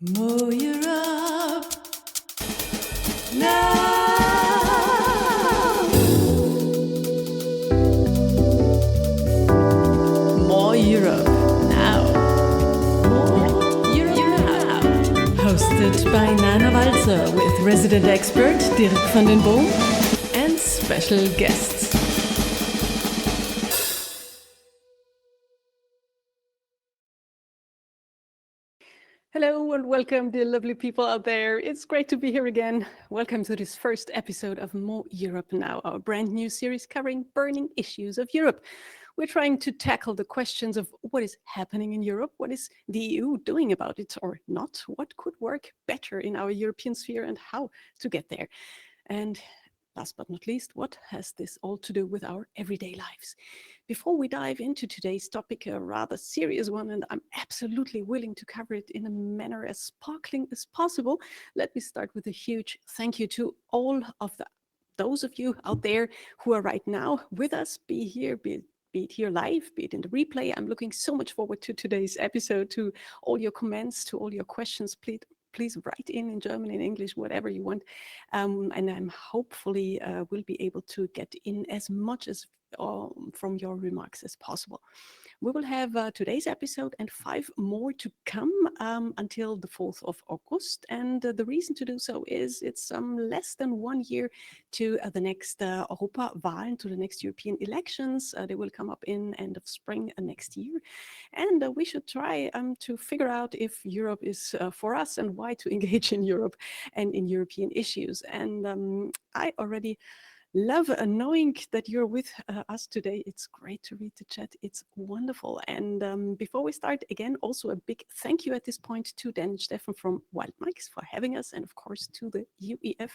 More Europe now. More Europe now. More Europe now. Hosted by Nana Walzer with resident expert Dirk van den Boom and special guests. Hello and welcome, dear lovely people out there. It's great to be here again. Welcome to this first episode of More Europe Now, our brand new series covering burning issues of Europe. We're trying to tackle the questions of what is happening in Europe, what is the EU doing about it or not, what could work better in our European sphere and how to get there. And last but not least, what has this all to do with our everyday lives? Before we dive into today's topic, a rather serious one, and I'm absolutely willing to cover it in a manner as sparkling as possible, let me start with a huge thank you to all of those of you out there who are right now with us, be it here live, be it in the replay. I'm looking so much forward to today's episode, to all your comments, to all your questions. Please write in German, in English, whatever you want. And I'm hopefully will be able to get in as much as from your remarks as possible. We will have today's episode and 5 more to come until the 4th of August. And the reason to do so is it's less than 1 year to the next Europawahlen, to the next European elections. They will come up in end of spring next year. And we should try to figure out if Europe is for us and why to engage in Europe and in European issues. And I already love knowing that you're with us today. It's great to read the chat. It's wonderful. And before we start, again, also a big thank you at this point to Dan and Steffen from WildMics for having us, and of course to the UEF,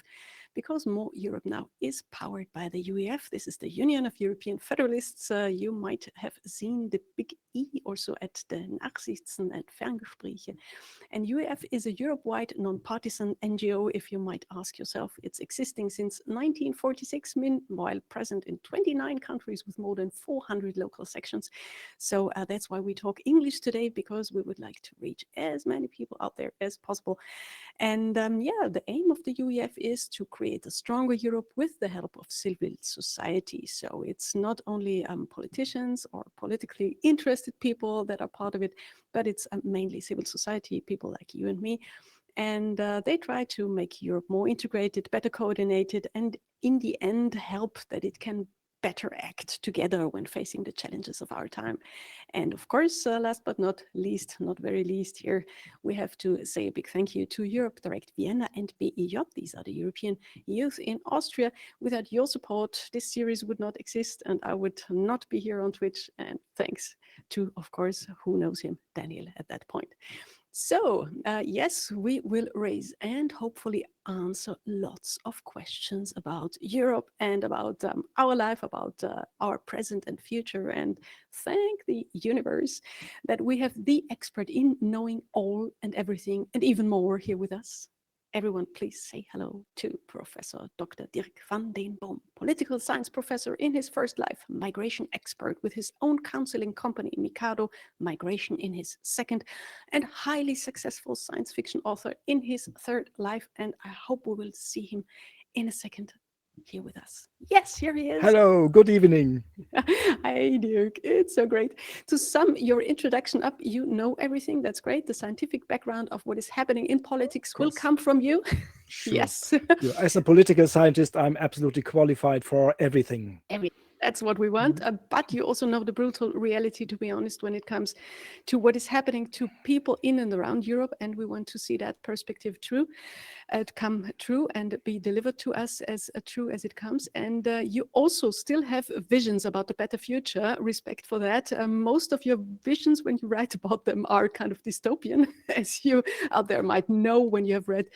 because More Europe Now is powered by the UEF. This is the Union of European Federalists. You might have seen the big E also at the Nachsitzen and Ferngespräche. And UEF is a Europe-wide non-partisan NGO, if you might ask yourself. It's existing since 1946, meanwhile present in 29 countries with more than 400 local sections. So that's why we talk English today, because we would like to reach as many people out there as possible. And the aim of the UEF is to create a stronger Europe with the help of civil society. So it's not only politicians or politically interested people that are part of it, but it's mainly civil society, people like you and me. And they try to make Europe more integrated, better coordinated, and in the end help that it can better act together when facing the challenges of our time. And of course, last but not least, not very least here, we have to say a big thank you to Europe Direct Vienna and BEJ. These are the European Youth in Austria. Without your support, this series would not exist and I would not be here on Twitch. And thanks to, of course, who knows him, Daniel, at that point. So, yes, we will raise and hopefully answer lots of questions about Europe and about our life, about our present and future. And thank the universe that we have the expert in knowing all and everything and even more here with us. Everyone, please say hello to Professor Dr. Dirk van den Boom, political science professor in his first life, migration expert with his own counseling company, Mikado, migration in his second, and highly successful science fiction author in his third life. And I hope we will see him in a second here with us. Yes, here he is. Hello, good evening. Hi, Dirk. It's so great. To sum your introduction up, you know everything. That's great. The scientific background of what is happening in politics will come from you. Sure. Yes. Yeah, as a political scientist, I'm absolutely qualified for everything. That's what we want. But you also know the brutal reality, to be honest, when it comes to what is happening to people in and around Europe. And we want to see that perspective come true and be delivered to us as true as it comes. And you also still have visions about the better future. Respect for that. Most of your visions, when you write about them, are kind of dystopian, as you out there might know when you have read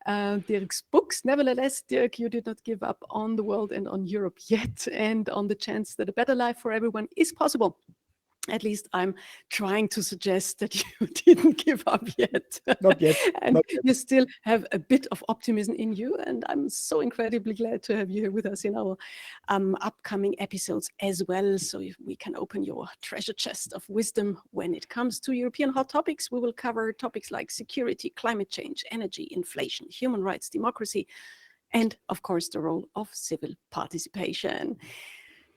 Dirk's books. Nevertheless, Dirk, you did not give up on the world and on Europe yet, and on the chance that a better life for everyone is possible. At least I'm trying to suggest that you didn't give up yet. Not yet. And Not yet. you still have a bit of optimism in you. And I'm so incredibly glad to have you here with us in our upcoming episodes as well. So we can open your treasure chest of wisdom when it comes to European hot topics. We will cover topics like security, climate change, energy, inflation, human rights, democracy, and of course, the role of civil participation.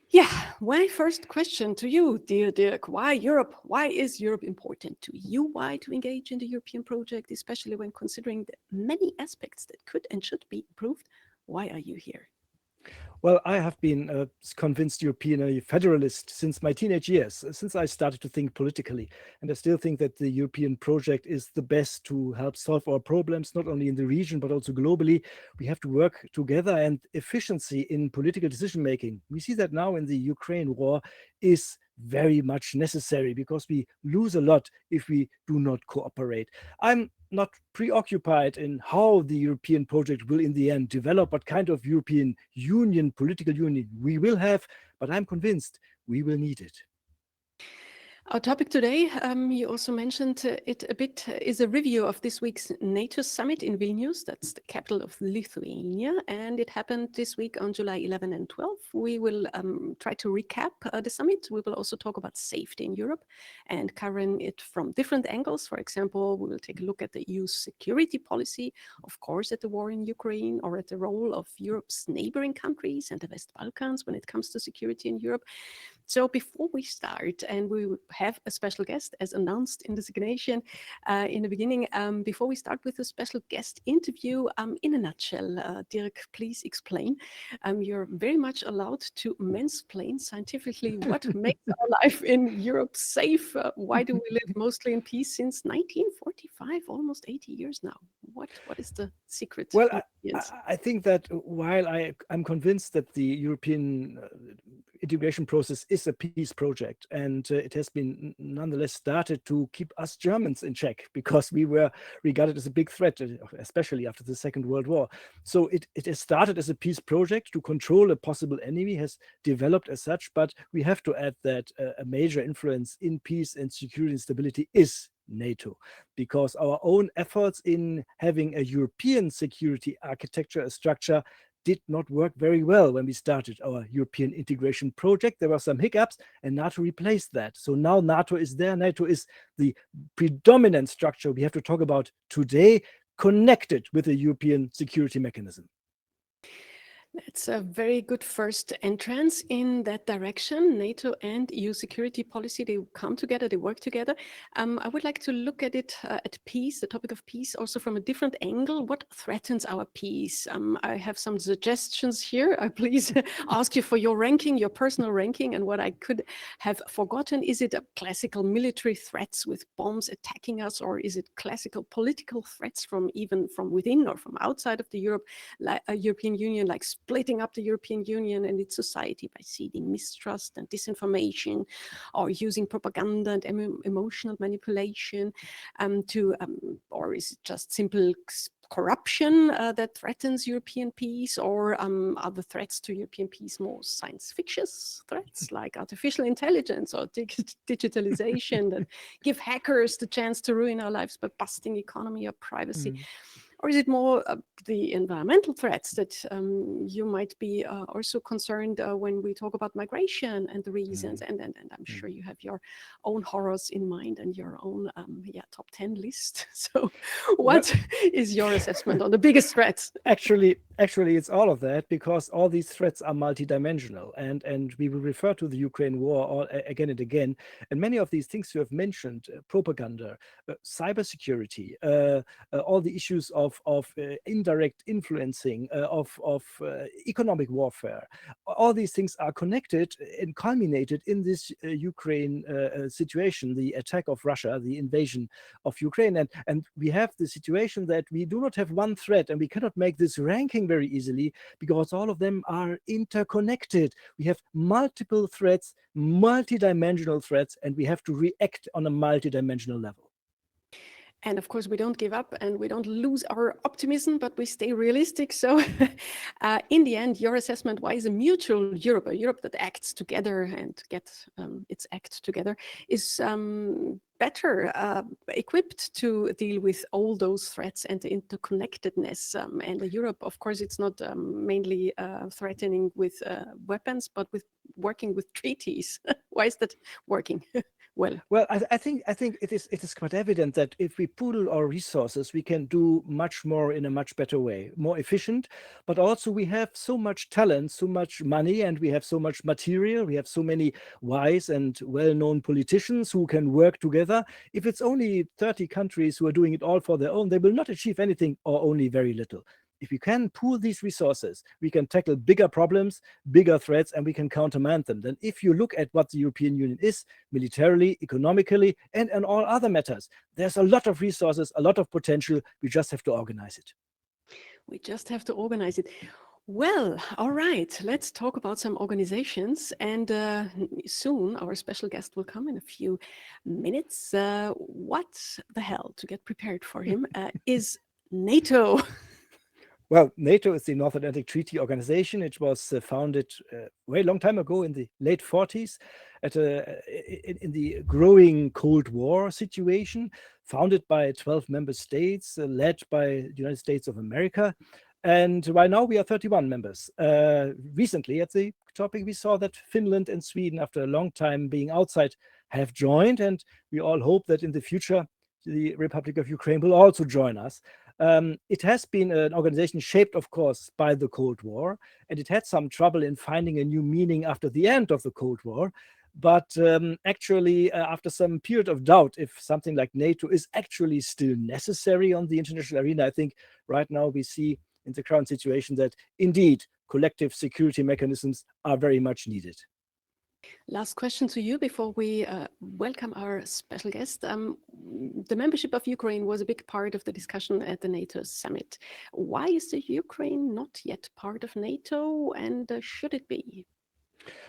Yeah, my first question to you, dear Dirk, why Europe? Why is Europe important to you? Why to engage in the European project, especially when considering the many aspects that could and should be improved? Why are you here? Well, I have been a convinced European federalist since my teenage years, since I started to think politically. And I still think that the European project is the best to help solve our problems, not only in the region, but also globally. We have to work together, and efficiency in political decision making. We see that now in the Ukraine war is very much necessary, because we lose a lot if we do not cooperate. I'm not preoccupied in how the European project will in the end develop, what kind of European Union, political union we will have, but I'm convinced we will need it. Our topic today, you also mentioned it a bit, is a review of this week's NATO summit in Vilnius. That's the capital of Lithuania, and it happened this week on July 11 and 12. We will try to recap the summit. We will also talk about safety in Europe and covering it from different angles. For example, we will take a look at the EU's security policy, of course, at the war in Ukraine, or at the role of Europe's neighboring countries and the West Balkans when it comes to security in Europe. So before we start, and we have a special guest as announced in the signation in the beginning, before we start with a special guest interview, in a nutshell, Dirk, please explain. You're very much allowed to mansplain scientifically what makes our life in Europe safe. Why do we live mostly in peace since 1945, almost 80 years now? What is the secret? Well, I think that while I'm convinced that the European integration process is a peace project, and it has been nonetheless started to keep us Germans in check, because we were regarded as a big threat, especially after the Second World War. So it has started as a peace project to control a possible enemy, has developed as such, but we have to add that a major influence in peace and security and stability is NATO, because our own efforts in having a European security architecture, a structure, did not work very well when we started our European integration project. There were some hiccups, and NATO replaced that. So now NATO is there. NATO is the predominant structure we have to talk about today, connected with the European security mechanism. It's a very good first entrance in that direction. NATO and EU security policy, they come together, they work together. I would like to look at it, at peace, the topic of peace, also from a different angle. What threatens our peace? I have some suggestions here. I please ask you for your ranking, your personal ranking, and what I could have forgotten. Is it a classical military threats with bombs attacking us, or is it classical political threats from even from within or from outside of the European Union, like splitting up the European Union and its society by seeding mistrust and disinformation, or using propaganda and emotional manipulation or is it just simple corruption that threatens European peace, or are the threats to European peace more science fictious threats like artificial intelligence or digitalization that give hackers the chance to ruin our lives by busting economy or privacy? Or is it more the environmental threats that you might be also concerned when we talk about migration and the reasons? And I'm sure you have your own horrors in mind and your own top 10 list. So what is your assessment on the biggest threats? Actually, it's all of that, because all these threats are multidimensional, and we will refer to the Ukraine war again and again. And many of these things you have mentioned, propaganda, cybersecurity, all the issues of indirect influencing, of economic warfare, all these things are connected and culminated in this Ukraine situation, the attack of Russia, the invasion of Ukraine. And we have the situation that we do not have one threat, and we cannot make this ranking very easily, because all of them are interconnected. We have multiple threats, multidimensional threats, and we have to react on a multidimensional level. And of course, we don't give up and we don't lose our optimism, but we stay realistic. So in the end, your assessment, why is a mutual Europe, a Europe that acts together and gets its act together, is better equipped to deal with all those threats and the interconnectedness. And Europe, of course, it's not mainly threatening with weapons, but with working with treaties. Why is that working? Well, I think it is quite evident that if we pool our resources, we can do much more in a much better way, more efficient. But also we have so much talent, so much money, and we have so much material. We have so many wise and well-known politicians who can work together. If it's only 30 countries who are doing it all for their own, they will not achieve anything or only very little. If we can pool these resources, we can tackle bigger problems, bigger threats, and we can countermand them. Then if you look at what the European Union is, militarily, economically, and in all other matters, there's a lot of resources, a lot of potential. We just have to organize it. We just have to organize it. Well, all right, let's talk about some organizations. And soon our special guest will come in a few minutes. What the hell, to get prepared for him, is NATO? Well, NATO is the North Atlantic Treaty Organization. It was founded a very long time ago in the late 40s in the growing Cold War situation, founded by 12 member states, led by the United States of America. And right now we are 31 members. Recently at the topic, we saw that Finland and Sweden, after a long time being outside, have joined. And we all hope that in the future, the Republic of Ukraine will also join us. It has been an organization shaped, of course, by the Cold War, and it had some trouble in finding a new meaning after the end of the Cold War. But actually, after some period of doubt, if something like NATO is actually still necessary on the international arena, I think right now we see in the current situation that indeed collective security mechanisms are very much needed. Last question to you before we welcome our special guest. The membership of Ukraine was a big part of the discussion at the NATO summit. Why is the Ukraine not yet part of NATO, and should it be?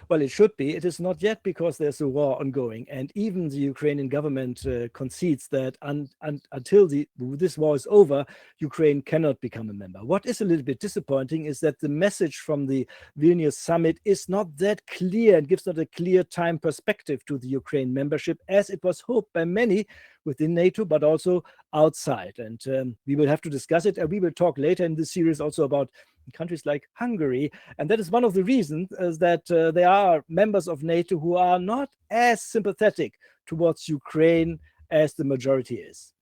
Well, it should be. It is not yet because there's a war ongoing. And even the Ukrainian government concedes that until this war is over, Ukraine cannot become a member. What is a little bit disappointing is that the message from the Vilnius summit is not that clear and gives not a clear time perspective to the Ukraine membership, as it was hoped by many within NATO, but also outside. And we will have to discuss it. And we will talk later in this series also about countries like Hungary. And that is one of the reasons that there are members of NATO who are not as sympathetic towards Ukraine as the majority is.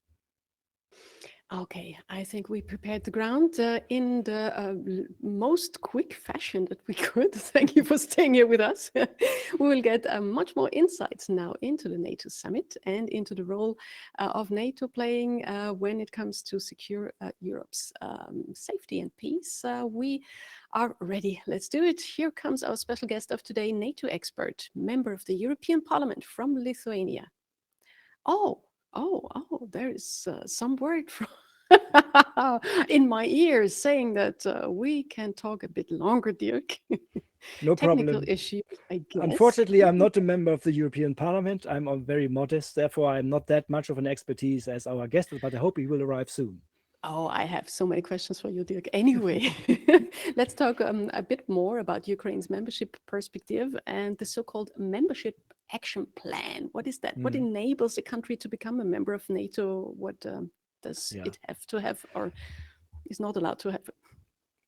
Okay, I think we prepared the ground in the most quick fashion that we could. Thank you for staying here with us. We will get much more insights now into the NATO summit and into the role of NATO playing when it comes to secure Europe's safety and peace. We are ready. Let's do it. Here comes our special guest of today, NATO expert, member of the European Parliament from Lithuania. Oh, there is some word from in my ears saying that we can talk a bit longer, Dirk. No Technical problem. issue, I guess. Unfortunately, I'm not a member of the European Parliament. I'm very modest. Therefore, I'm not that much of an expertise as our guest, but I hope he will arrive soon. Oh, I have so many questions for you, Dirk. Anyway, let's talk a bit more about Ukraine's membership perspective and the so-called membership action plan. What is that? What enables a country to become a member of NATO? What does it have to have or is not allowed to have?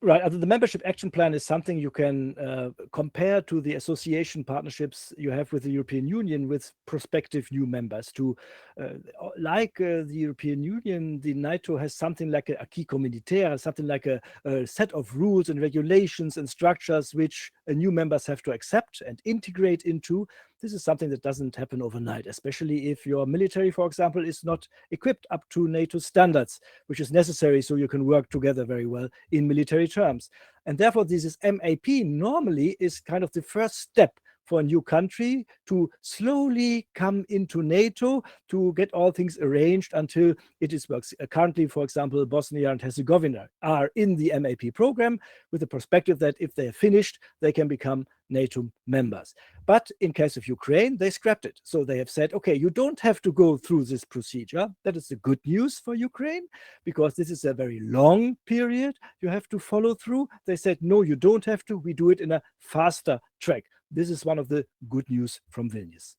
Right. The membership action plan is something you can compare to the association partnerships you have with the European Union with prospective new members. Like the European Union, the NATO has something like a acquis communautaire, something like a set of rules and regulations and structures which new members have to accept and integrate into. This is something that doesn't happen overnight, especially if your military, for example, is not equipped up to NATO standards, which is necessary so you can work together very well in military terms. And therefore, this MAP normally is kind of the first step for a new country to slowly come into NATO, to get all things arranged until it is works. Currently, for example, Bosnia and Herzegovina are in the MAP program with the perspective that if they are finished, they can become NATO members. But in case of Ukraine, they scrapped it. So they have said, okay, you don't have to go through this procedure. That is the good news for Ukraine, because this is a very long period you have to follow through. They said, no, you don't have to. We do it in a faster track. This is one of the good news from Vilnius.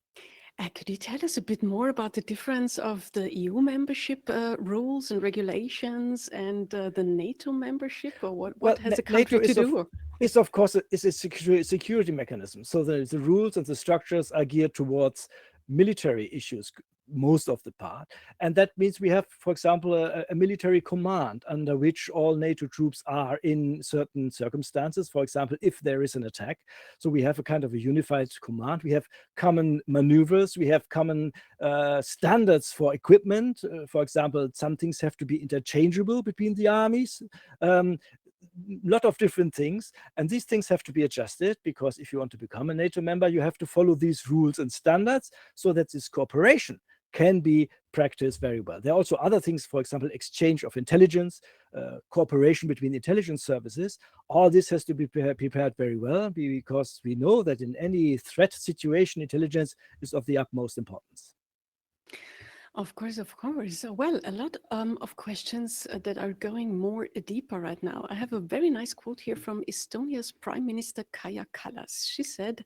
Could you tell us a bit more about the difference of the EU membership rules and regulations and the NATO membership, or what has a country to do? It's of course a security mechanism. So the rules and the structures are geared towards military issues most of the part. And that means we have, for example, a military command under which all NATO troops are in certain circumstances. For example, if there is an attack. So we have a kind of a unified command. We have common maneuvers. We have common standards for equipment. For example, some things have to be interchangeable between the armies. Lot of different things, and these things have to be adjusted, because if you want to become a NATO member, you have to follow these rules and standards so that this cooperation can be practiced very well. There are also other things, for example, exchange of intelligence, cooperation between intelligence services. All this has to be prepared very well, because we know that in any threat situation, intelligence is of the utmost importance. Of course, of course. Well, a lot of questions that are going more deeper right now. I have a very nice quote here from Estonia's Prime Minister Kaja Kallas. She said,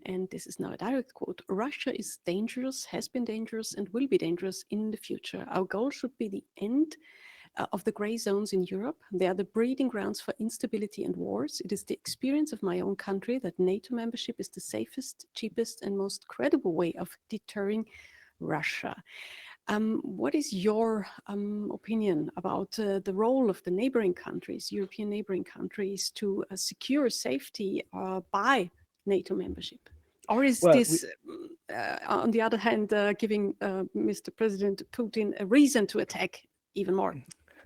and this is now a direct quote, "Russia is dangerous, has been dangerous, and will be dangerous in the future. Our goal should be the end of the gray zones in Europe. They are the breeding grounds for instability and wars. It is the experience of my own country that NATO membership is the safest, cheapest, and most credible way of deterring Russia." What is your opinion about the role of the neighboring countries, European neighboring countries, to secure safety by NATO membership? Or is this, on the other hand, giving Mr. President Putin a reason to attack even more?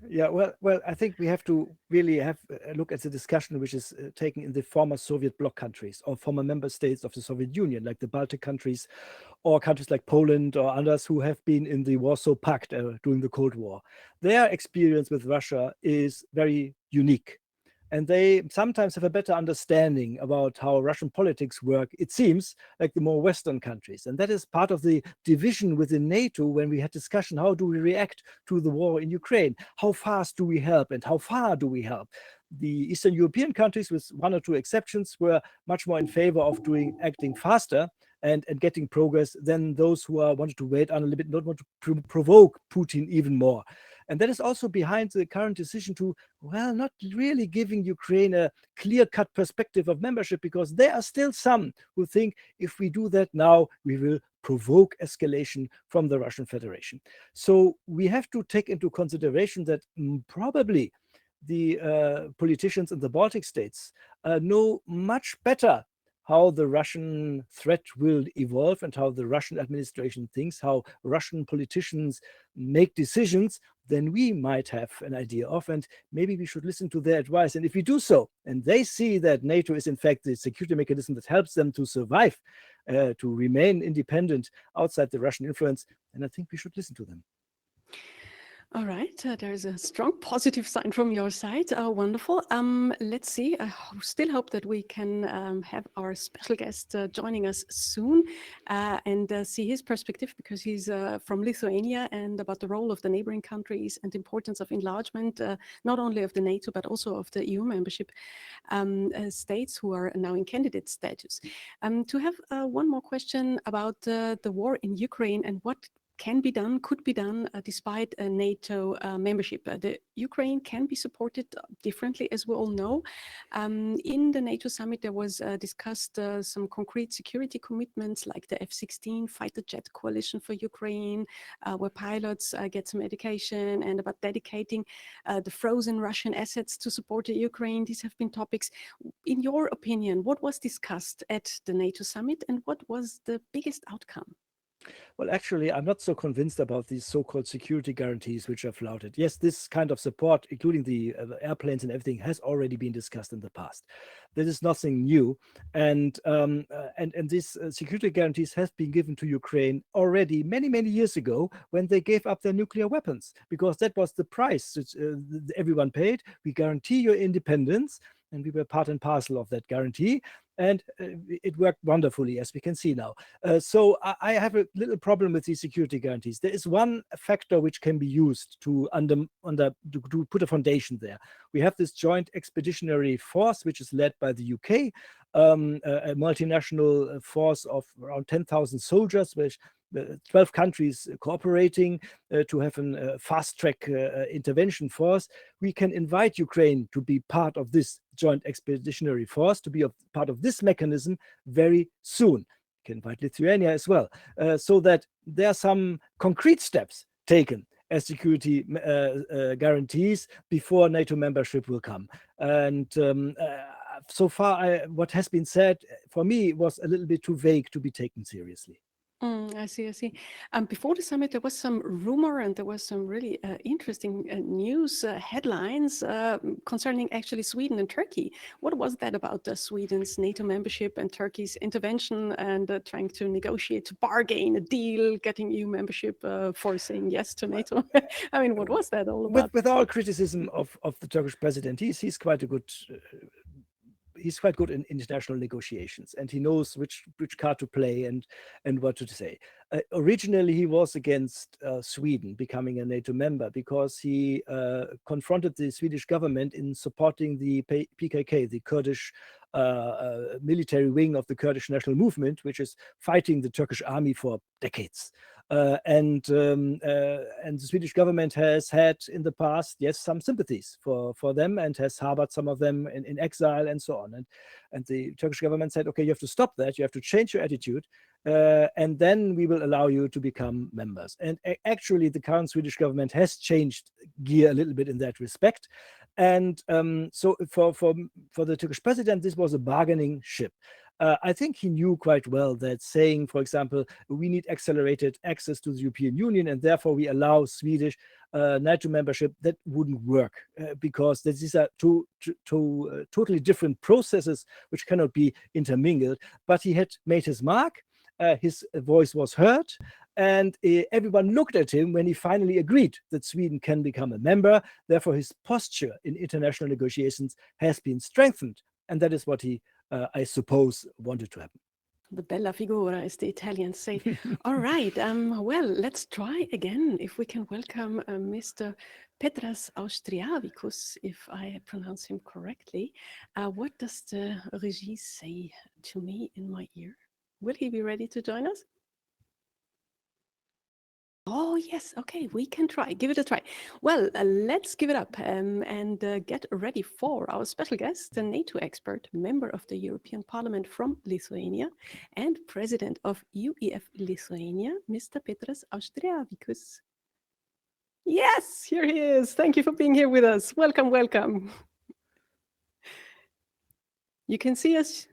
Yeah, well, I think we have to really have a look at the discussion which is taken in the former Soviet bloc countries or former member states of the Soviet Union, like the Baltic countries or countries like Poland or others who have been in the Warsaw Pact during the Cold War. Their experience with Russia is very unique. And they sometimes have a better understanding about how Russian politics work, it seems, like the more Western countries. And that is part of the division within NATO when we had discussion, how do we react to the war in Ukraine? How fast do we help and how far do we help? The Eastern European countries, with one or two exceptions, were much more in favor of acting faster and getting progress than those who wanted to wait on a little bit, not want to provoke Putin even more. And that is also behind the current decision to, well, not really giving Ukraine a clear-cut perspective of membership, because there are still some who think if we do that now, we will provoke escalation from the Russian Federation. So we have to take into consideration that probably the politicians in the Baltic states know much better how the Russian threat will evolve and how the Russian administration thinks, how Russian politicians make decisions, than we might have an idea of. And maybe we should listen to their advice. And if we do so, and they see that NATO is in fact the security mechanism that helps them to survive, to remain independent outside the Russian influence, then I think we should listen to them. All right, there's a strong positive sign from your side. Wonderful. Let's see. I still hope that we can have our special guest joining us soon and see his perspective, because he's from Lithuania, and about the role of the neighboring countries and the importance of enlargement, not only of the NATO, but also of the EU membership states who are now in candidate status. To have one more question about the war in Ukraine and what can be done, could be done despite a NATO membership. The Ukraine can be supported differently, as we all know. In the NATO summit, there was discussed some concrete security commitments, like the F-16 fighter jet coalition for Ukraine, where pilots get some education, and about dedicating the frozen Russian assets to support the Ukraine. These have been topics. In your opinion, what was discussed at the NATO summit, and what was the biggest outcome? Well, actually, I'm not so convinced about these so-called security guarantees which are flouted. Yes, this kind of support, including the airplanes and everything, has already been discussed in the past. This is nothing new, and these security guarantees have been given to Ukraine already many years ago when they gave up their nuclear weapons, because that was the price that everyone paid. We guarantee your independence, and we were part and parcel of that guarantee. And it worked wonderfully, as we can see now. So I have a little problem with these security guarantees. There is one factor which can be used to put a foundation there. We have this joint expeditionary force, which is led by the UK, a multinational force of around 10,000 soldiers, which 12 countries cooperating to have a fast-track intervention force. We can invite Ukraine to be part of this joint expeditionary force, to be part of this mechanism very soon. We can invite Lithuania as well, so that there are some concrete steps taken as security guarantees before NATO membership will come. And so far, what has been said, for me, was a little bit too vague to be taken seriously. I see, I see. Before the summit, there was some rumor and there was some really interesting news headlines concerning actually Sweden and Turkey. What was that about Sweden's NATO membership and Turkey's intervention and trying to negotiate, to bargain a deal, getting EU membership for saying yes to NATO? I mean, what was that all about? With all criticism of the Turkish president, he's quite a good... he's quite good in international negotiations, and he knows which card to play and what to say. Originally, he was against Sweden becoming a NATO member because he confronted the Swedish government in supporting the PKK, the Kurdish military wing of the Kurdish national movement, which is fighting the Turkish army for decades. And the Swedish government has had in the past, yes, some sympathies for them, and has harbored some of them in exile and so on. And the Turkish government said, okay, you have to stop that. You have to change your attitude, and then we will allow you to become members. And actually, the current Swedish government has changed gear a little bit in that respect. And so for the Turkish president, this was a bargaining chip. I think he knew quite well that saying, for example, we need accelerated access to the European Union and therefore we allow Swedish NATO membership, that wouldn't work because these are two totally different processes which cannot be intermingled. But he had made his mark, his voice was heard, and everyone looked at him when he finally agreed that Sweden can become a member. Therefore, his posture in international negotiations has been strengthened. And that is what he, I suppose, wanted to happen. The bella figura, as the Italians say. All right. Well, let's try again if we can welcome Mr. Petras Auštrevičius, if I pronounce him correctly. What does the regie say to me in my ear? Will he be ready to join us? Oh, yes. Okay, we can try. Give it a try. Well, let's give it up and get ready for our special guest, the NATO expert, member of the European Parliament from Lithuania and president of UEF Lithuania, Mr. Petras Auštrevičius. Yes, here he is. Thank you for being here with us. Welcome, welcome. You can see us,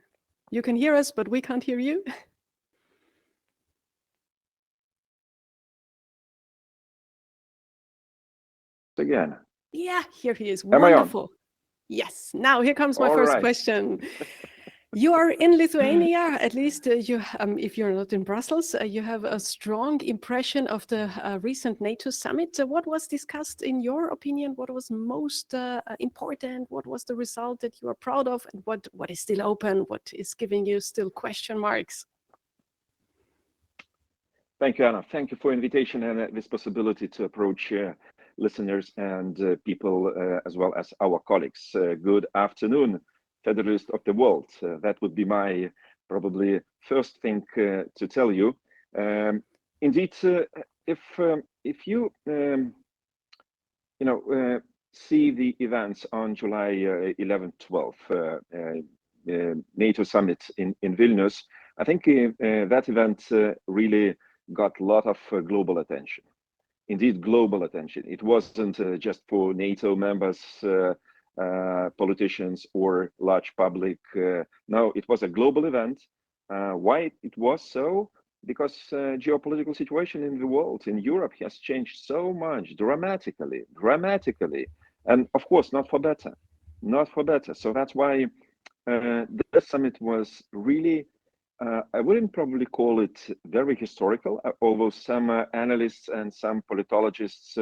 you can hear us, but we can't hear you. Again. Yeah, here he is. Am Wonderful. Yes. Now here comes my first right. question. You are in Lithuania, at least you, if you're not in Brussels, you have a strong impression of the recent NATO summit. What was discussed in your opinion? What was most important? What was the result that you are proud of? And what is still open? What is giving you still question marks? Thank you, Anna. Thank you for invitation and this possibility to approach listeners and people as well as our colleagues. Good afternoon, Federalists of the world. That would be my probably first thing to tell you. Indeed, if you see the events on July 11th, 12th, NATO summit in Vilnius, I think that event really got a lot of global attention. Indeed, global attention. It wasn't just for NATO members, politicians, or large public. No, it was a global event. Why it was so? because geopolitical situation in the world, in Europe, has changed so much, dramatically, and of course, not for better, not for better. So that's why this summit was really, I wouldn't probably call it very historical, although some analysts and some politologists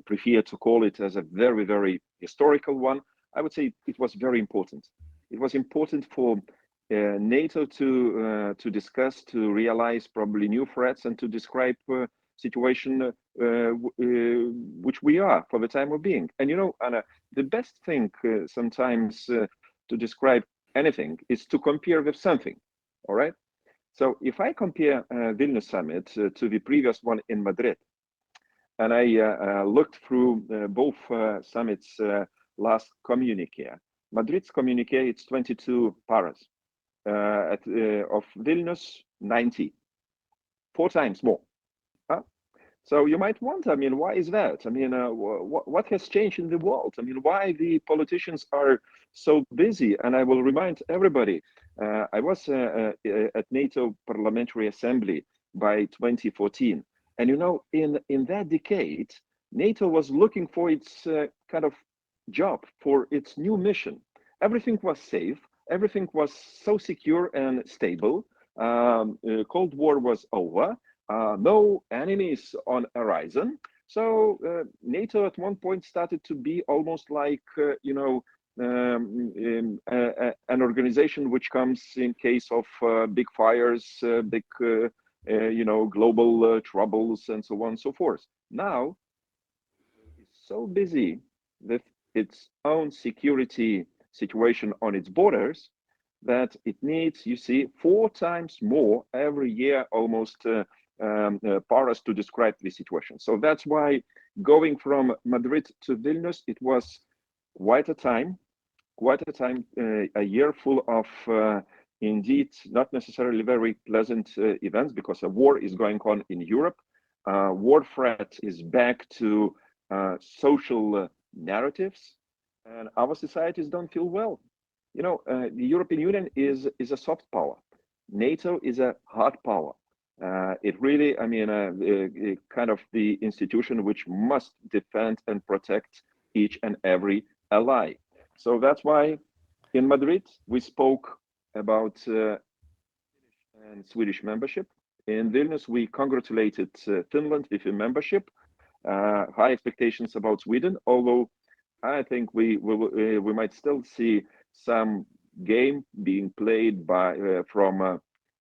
prefer to call it as a very, very historical one. I would say it was very important. It was important for NATO to discuss, to realize probably new threats, and to describe situation which we are for the time of being. And you know, Anna, the best thing sometimes to describe anything is to compare with something. All right. So if I compare Vilnius summit to the previous one in Madrid, and I looked through both summits' last communique. Madrid's communique, it's 22 paras. Of Vilnius, 90, 4 times more. So you might wonder, I mean, why is that? I mean, what has changed in the world? I mean, why the politicians are so busy? And I will remind everybody, I was at NATO Parliamentary Assembly by 2014. And, you know, in that decade, NATO was looking for its kind of job, for its new mission. Everything was safe. Everything was so secure and stable. Cold War was over. No enemies on horizon. So NATO at one point started to be almost like, you know, an organization which comes in case of big fires, big, you know, global troubles, and so on and so forth. Now, it's so busy with its own security situation on its borders that it needs, you see, 4 times more every year, almost paras to describe the situation. So that's why going from Madrid to Vilnius, it was quite a time, a year full of indeed not necessarily very pleasant events, because a war is going on in Europe. War threat is back to social narratives, and our societies don't feel well. You know, the European Union is a soft power. NATO is a hard power. It really, I mean, kind of the institution which must defend and protect each and every ally. So that's why in Madrid we spoke about and Swedish membership. In Vilnius we congratulated Finland with a membership. High expectations about Sweden, although I think we might still see some game being played by from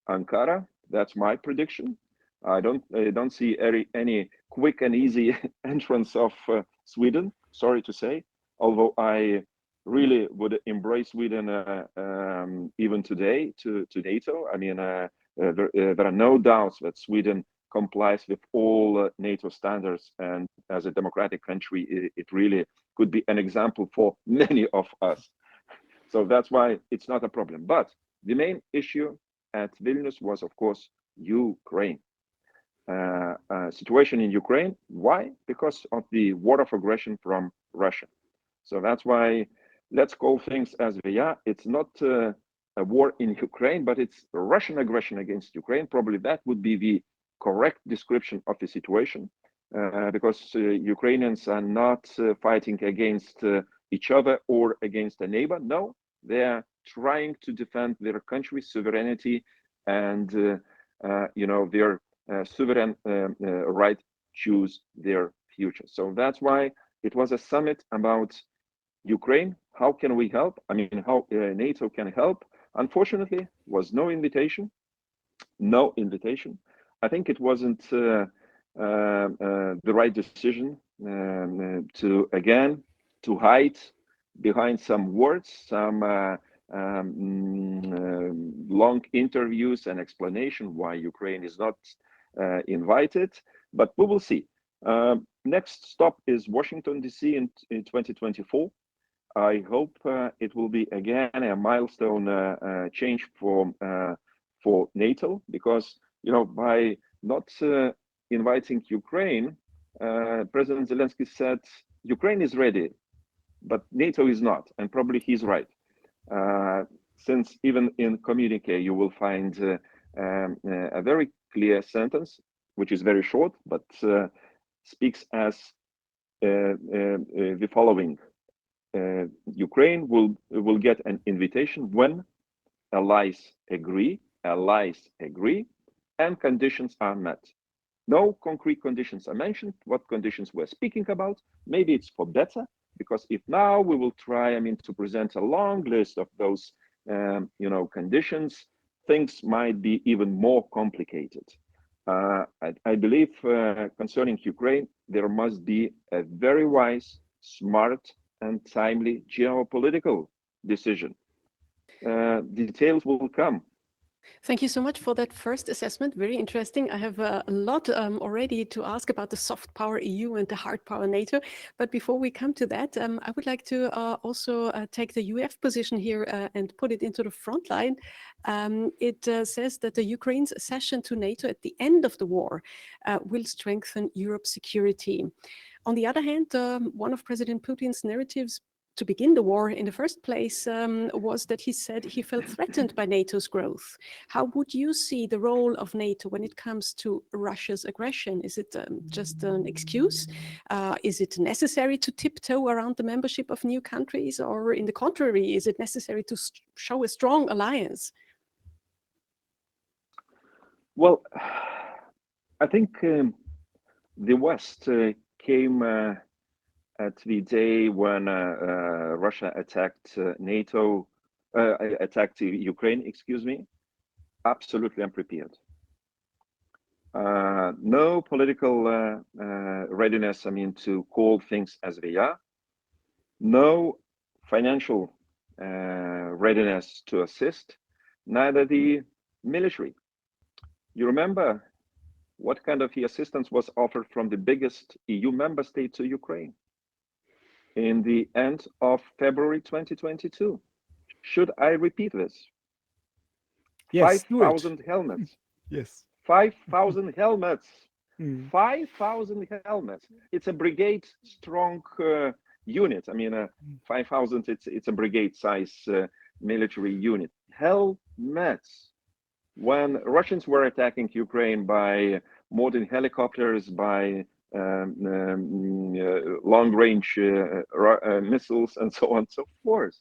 Ankara. That's my prediction. I don't see any quick and easy entrance of Sweden. Sorry to say, although I really would embrace Sweden even today to NATO. I mean, there are no doubts that Sweden complies with all NATO standards, and as a democratic country, it really could be an example for many of us. So that's why it's not a problem. But the main issue at Vilnius was, of course, Ukraine. Situation in Ukraine. Why? Because of the war of aggression from Russia. So that's why let's call things as they are. It's not a war in Ukraine, but it's Russian aggression against Ukraine. Probably that would be the correct description of the situation, because Ukrainians are not fighting against each other or against a neighbor. No, they are trying to defend their country's sovereignty and you know, their sovereign right to choose their future. So that's why it was a summit about Ukraine. How can we help? I mean, how NATO can help. Unfortunately, was no invitation. No invitation. I think it wasn't the right decision to hide behind some words, some long interviews and explanation why Ukraine is not invited, but we will see. Next stop is Washington, D.C. in 2024. I hope it will be again a milestone change for NATO, because, you know, by not inviting Ukraine, President Zelensky said Ukraine is ready, but NATO is not, and probably he's right. Since even in communique you will find a very clear sentence, which is very short, but speaks as the following. Ukraine will get an invitation when allies agree, and conditions are met. No concrete conditions are mentioned. What conditions we're speaking about? Maybe it's for better, because if now we will try, to present a long list of those, conditions, things might be even more complicated. I believe concerning Ukraine, there must be a very wise, smart, and timely geopolitical decision. Details will come. Thank you so much for that first assessment. Very interesting. I have a lot already to ask about the soft power EU and the hard power NATO. But before we come to that, I would like to also take the UF position here and put it into the front line. It says that the Ukraine's accession to NATO at the end of the war will strengthen Europe's security. On the other hand, one of President Putin's narratives to begin the war in the first place was that he said he felt threatened by NATO's growth. How would you see the role of NATO when it comes to Russia's aggression? Is it just an excuse? Is it necessary to tiptoe around the membership of new countries? Or in the contrary, is it necessary to show a strong alliance? Well, I think the West came at the day when Russia attacked attacked Ukraine, absolutely unprepared. No political readiness, to call things as they are. No financial readiness to assist, neither the military. You remember what kind of assistance was offered from the biggest EU member state to Ukraine in the end of February 2022. Should I repeat this? Yes, 5,000 helmets. Yes. 5,000 helmets. 5,000 helmets. It's a brigade strong unit. 5,000, it's a brigade size military unit. Helmets. When Russians were attacking Ukraine by modern helicopters, by long-range missiles, and so on and so forth.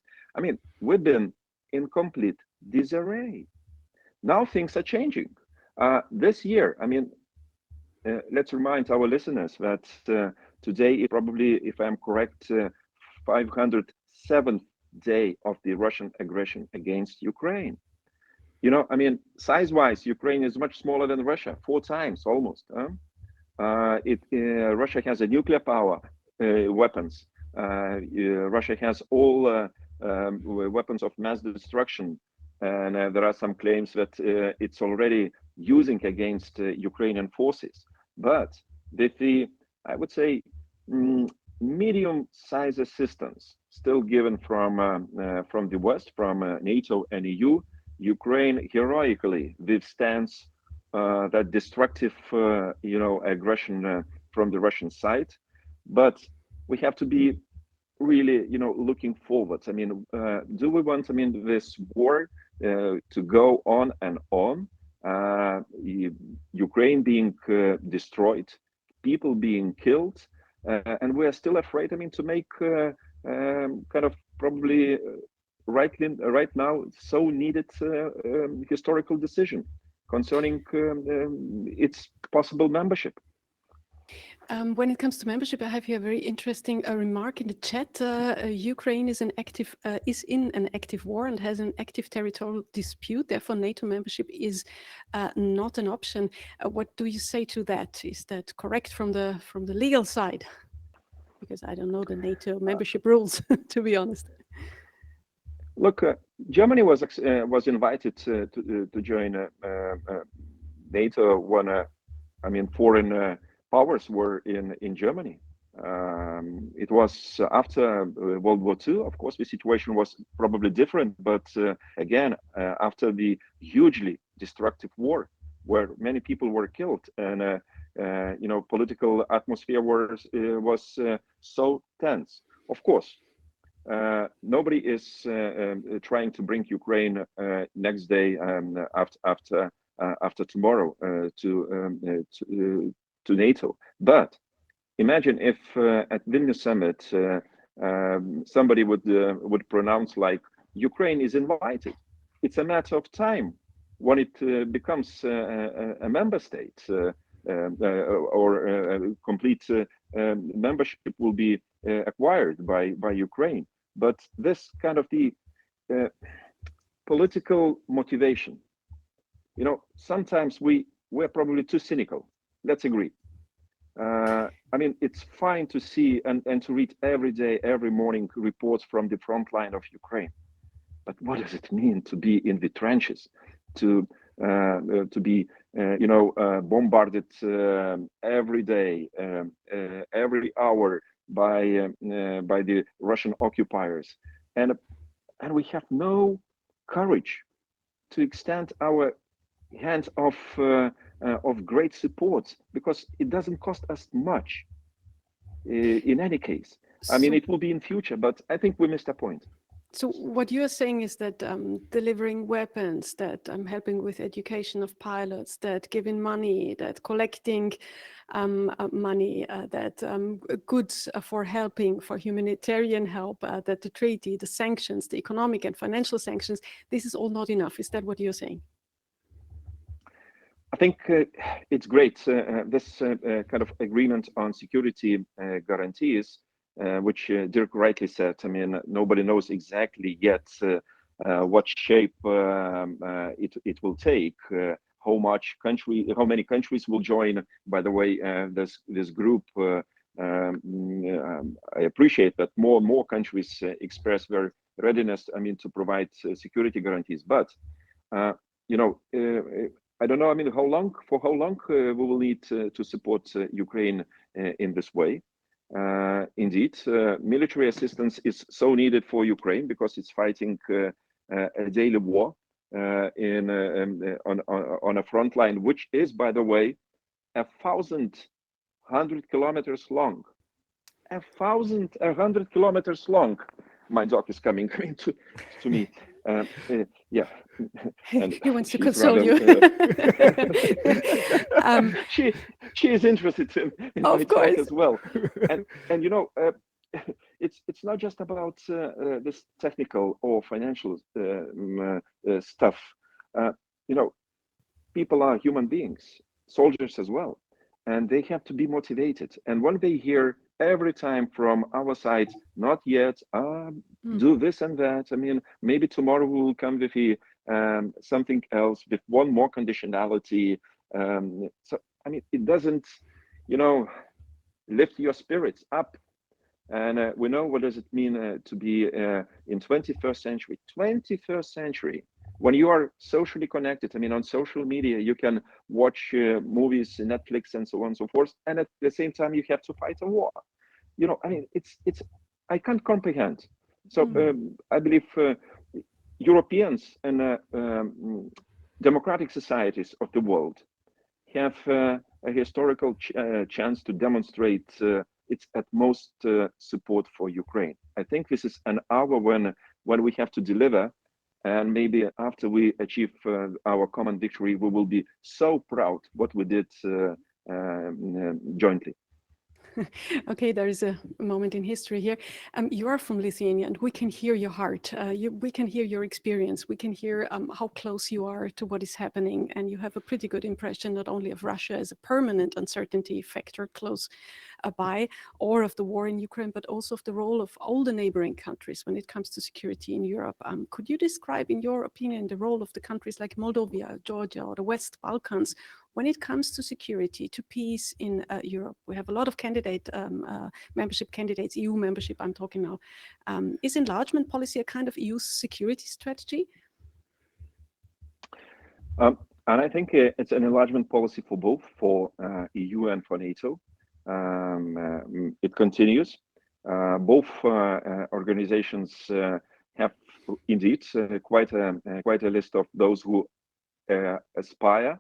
We've been in complete disarray. Now things are changing. This year, let's remind our listeners that today is probably, if I'm correct, 507th day of the Russian aggression against Ukraine. Size-wise, Ukraine is much smaller than Russia, 4 times almost. Russia has a nuclear power weapons. Russia has all weapons of mass destruction, and there are some claims that it's already using against Ukrainian forces. But with the, I would say, medium-size assistance still given from the West, from NATO and EU, Ukraine heroically withstands that destructive, aggression from the Russian side. But we have to be really, looking forward. Do we want, this war to go on and on? Ukraine being destroyed, people being killed, and we are still afraid, to make kind of probably right now so needed historical decision concerning its possible membership. When it comes to membership, I have here a very interesting remark in the chat. Ukraine is in an active war and has an active territorial dispute. Therefore, NATO membership is not an option. What do you say to that? Is that correct from the legal side? Because I don't know the NATO membership rules, to be honest. Look, Germany was invited to join NATO when foreign powers were in Germany. It was after World War II. Of course, the situation was probably different, but again, after the hugely destructive war, where many people were killed, and political atmosphere was so tense. Of course, nobody is trying to bring Ukraine next day after after tomorrow to NATO. But imagine if at Vilnius summit somebody would pronounce like Ukraine is invited. It's a matter of time when it becomes a member state or complete membership will be acquired by Ukraine. But this kind of the political motivation, you know, sometimes we're probably too cynical. Let's agree. I mean, it's fine to see and to read every day, every morning reports from the front line of Ukraine. But what does it mean to be in the trenches, to be, bombarded every day, every hour by the Russian occupiers, and we have no courage to extend our hand of great support, because it doesn't cost us much in any case. I mean, it will be in future, but I think we missed a point. So what you're saying is that delivering weapons, that helping with education of pilots, that giving money, that collecting money, that goods for helping, for humanitarian help, that the treaty, the sanctions, the economic and financial sanctions, this is all not enough. Is that what you're saying? I think it's great, this kind of agreement on security guarantees, which Dirk rightly said. I mean, nobody knows exactly yet what shape it will take, how many countries will join. By the way, this group, I appreciate that more and more countries express their readiness, I mean, to provide security guarantees. But I don't know, I mean, for how long we will need to support Ukraine in this way. Indeed, military assistance is so needed for Ukraine because it's fighting a daily war on a front line, which is, by the way, 1,100 kilometers long. 1,100 kilometers long. My dog is coming to me. Yeah. And he wants to console you. She is interested in my talk as well. And you know, it's not just about this technical or financial stuff. You know, people are human beings, soldiers as well, and they have to be motivated. And when they hear every time from our side, not yet, do this and that, I mean, maybe tomorrow we will come with something else, with one more conditionality. So, I mean, it doesn't, lift your spirits up. And we know what does it mean to be in 21st century. 21st century, when you are socially connected, I mean, on social media, you can watch movies, Netflix, and so on and so forth. And at the same time, you have to fight a war. You know, I mean, it's I can't comprehend. So I believe Europeans and democratic societies of the world have a historical chance to demonstrate its utmost support for Ukraine. I think this is an hour when we have to deliver, and maybe after we achieve our common victory, we will be so proud what we did jointly. Okay, there is a moment in history here. You are from Lithuania, and we can hear your heart. We can hear your experience. We can hear how close you are to what is happening, and you have a pretty good impression not only of Russia as a permanent uncertainty factor close by, or of the war in Ukraine, but also of the role of all the neighboring countries when it comes to security in Europe. Could you describe, in your opinion, the role of the countries like Moldova, Georgia, or the West Balkans when it comes to security, to peace in Europe? We have a lot of membership candidates, EU membership I'm talking now. Is enlargement policy a kind of EU security strategy? And I think it's an enlargement policy for both, for EU and for NATO. It continues. Both organizations have indeed quite a list of those who aspire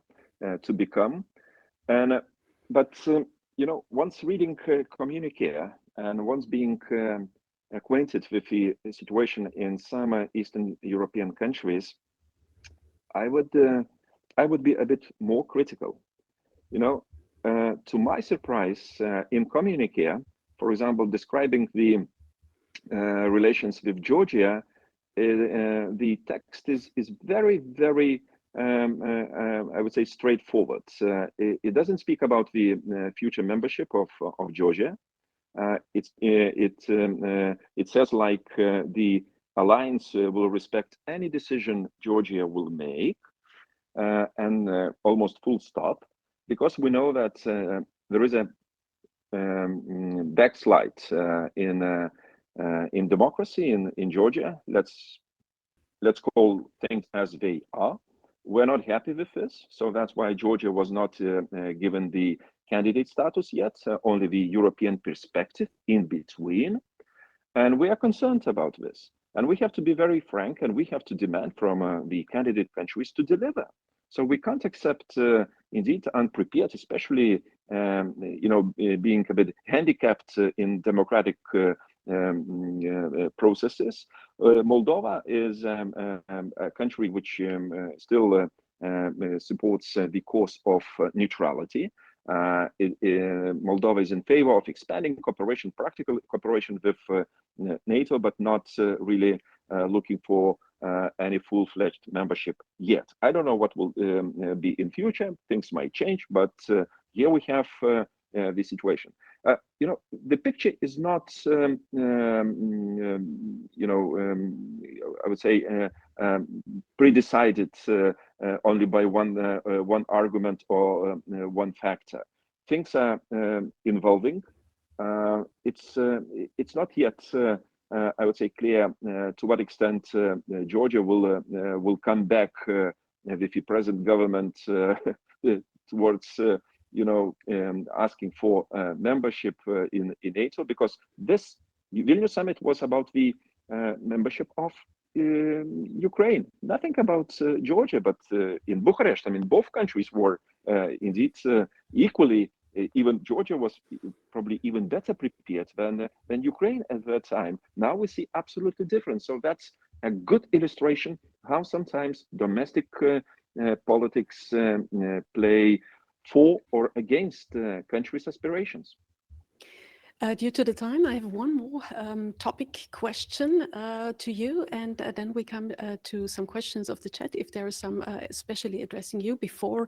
to become. And but once reading communique and once being acquainted with the situation in some Eastern European countries, I would I would be a bit more critical. You know, to my surprise, in communique, for example, describing the relations with Georgia, the text is very, very, I would say, straightforward. It doesn't speak about the future membership of Georgia. It says like the alliance will respect any decision Georgia will make, and almost full stop, because we know that there is a backslide in democracy in Georgia. Let's call things as they are. We're not happy with this, so that's why Georgia was not given the candidate status yet, only the European perspective in between. And we are concerned about this. And we have to be very frank, and we have to demand from the candidate countries to deliver. So we can't accept, indeed, unprepared, especially, being a bit handicapped in democratic processes. Moldova is a country which still supports the cause of neutrality. Moldova is in favor of expanding cooperation, practical cooperation with NATO, but not really looking for any full-fledged membership yet. I don't know what will be in future. Things might change, but here we have the situation. The picture is not, I would say, pre-decided only by one argument or one factor. Things are evolving. It's not yet, I would say, clear to what extent Georgia will come back with the present government towards asking for membership in NATO, because this Vilnius summit was about the membership of Ukraine, nothing about Georgia. But in Bucharest, I mean, both countries were indeed equally. Even Georgia was probably even better prepared than Ukraine at that time. Now we see absolutely different. So that's a good illustration how sometimes domestic politics play for or against countries' aspirations. Due to the time, I have one more topic question to you, and then we come to some questions of the chat, if there are some especially addressing you, before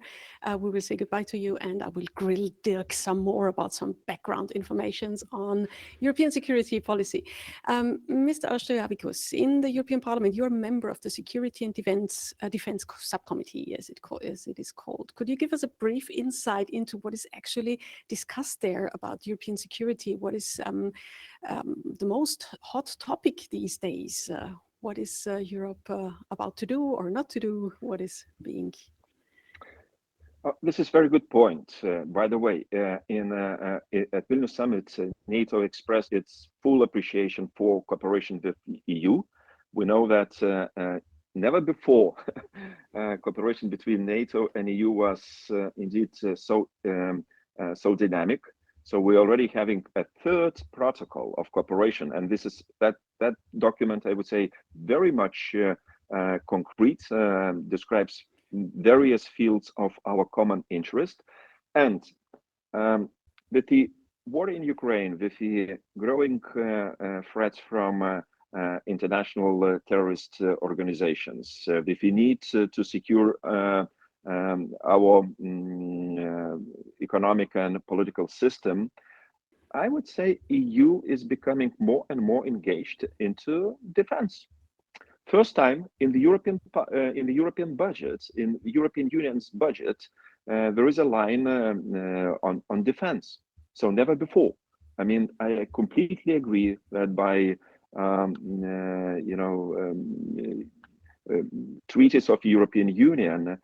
we will say goodbye to you, and I will grill Dirk some more about some background information on European security policy. Mr. Auštrevičius, in the European Parliament, you're a member of the Security and Defense Subcommittee, as it is called. Could you give us a brief insight into what is actually discussed there about European security? What is the most hot topic these days? What is Europe about to do or not to do? What is being? This is a very good point. By the way, at Vilnius Summit, NATO expressed its full appreciation for cooperation with the EU. We know that never before cooperation between NATO and EU was indeed so dynamic. So we're already having a third protocol of cooperation, and this is that document, I would say, very much concrete, describes various fields of our common interest. And with the war in Ukraine, with the growing threats from international terrorist organizations, with the need to secure our economic and political system, I would say EU is becoming more and more engaged into defense. First time in the European budget, in the European Union's budget, there is a line on defense. So never before. I mean, I completely agree that by treaties of the European Union,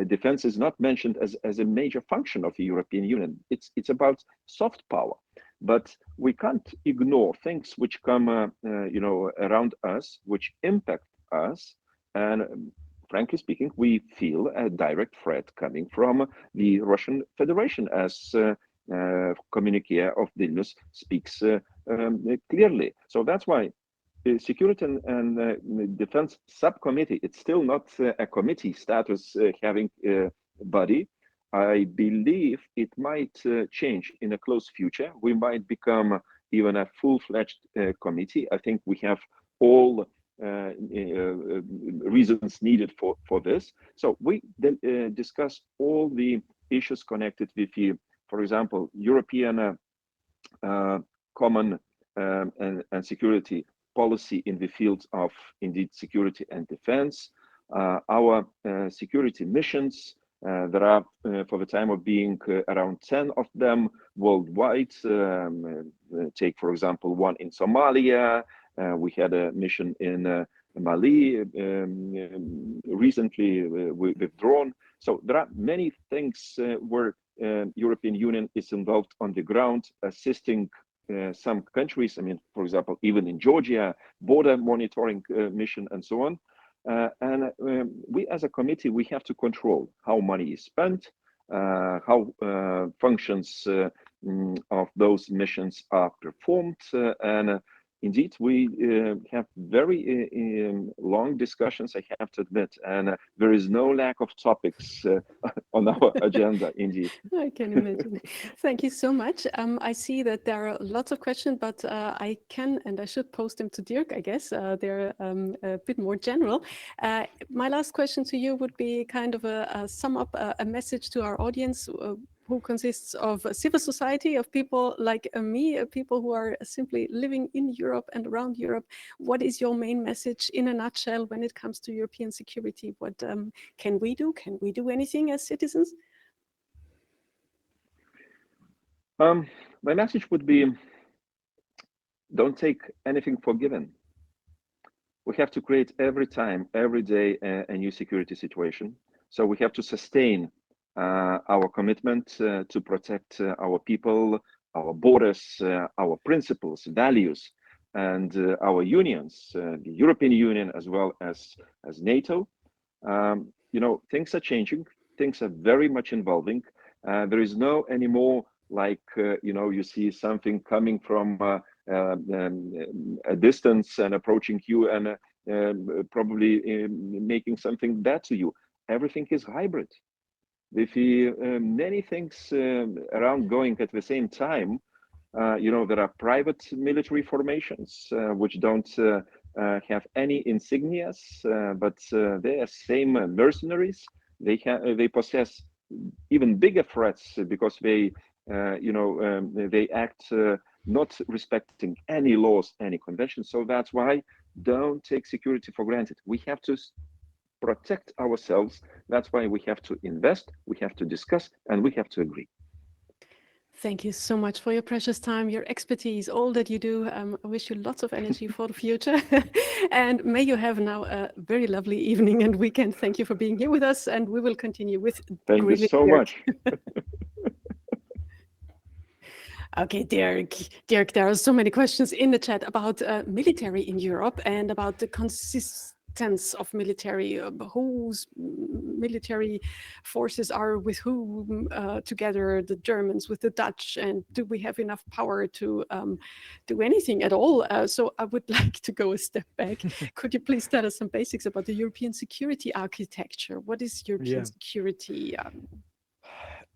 defense is not mentioned as a major function of the European Union. It's about soft power, but we can't ignore things which come around us, which impact us, and frankly speaking, we feel a direct threat coming from the Russian Federation, as communique of Vilnius speaks clearly. So that's why Security and Defense Subcommittee, it's still not a committee status having body. I believe it might change in a close future. We might become even a full-fledged committee. I think we have all reasons needed for this. So we then discuss all the issues connected with the, for example, European common and security policy in the fields of indeed security and defense, our security missions. There are, for the time of being, around 10 of them worldwide. Take, for example, one in Somalia. We had a mission in Mali recently withdrawn. So there are many things where European Union is involved on the ground, assisting some countries. I mean, for example, even in Georgia, border monitoring mission and so on. And we as a committee, we have to control how money is spent, how functions of those missions are performed. And indeed, we have very long discussions, I have to admit, and there is no lack of topics on our agenda, indeed. I can imagine. Thank you so much. I see that there are lots of questions, but I can and I should post them to Dirk, I guess. They're a bit more general. My last question to you would be kind of a sum up, a message to our audience who consists of civil society, of people like me, people who are simply living in Europe and around Europe. What is your main message in a nutshell when it comes to European security? What can we do? Can we do anything as citizens? My message would be, don't take anything for given. We have to create every time, every day, a new security situation. So we have to sustain our commitment to protect our people, our borders, our principles, values, and our unions, the European Union as well as NATO. You know, things are changing. Things are very much evolving. There is no anymore like, you know, you see something coming from a distance and approaching you and probably making something bad to you. Everything is hybrid. With many things around going at the same time, you know, there are private military formations which don't have any insignias, but they are same mercenaries. They possess even bigger threats because they, you know, they act not respecting any laws, any conventions. So that's why don't take security for granted. We have to protect ourselves. That's why we have to invest, we have to discuss, and we have to agree. Thank you so much for your precious time, your expertise, all that you do. I wish you lots of energy for the future. And may you have now a very lovely evening and weekend. Thank you for being here with us. And we will continue with Thank you so Dirk. much. Okay, Dirk, there are so many questions in the chat about military in Europe and about the consistence of military, whose military forces are with whom together, the Germans with the Dutch, and do we have enough power to do anything at all? So I would like to go a step back. Could you please tell us some basics about the European security architecture? What is European security?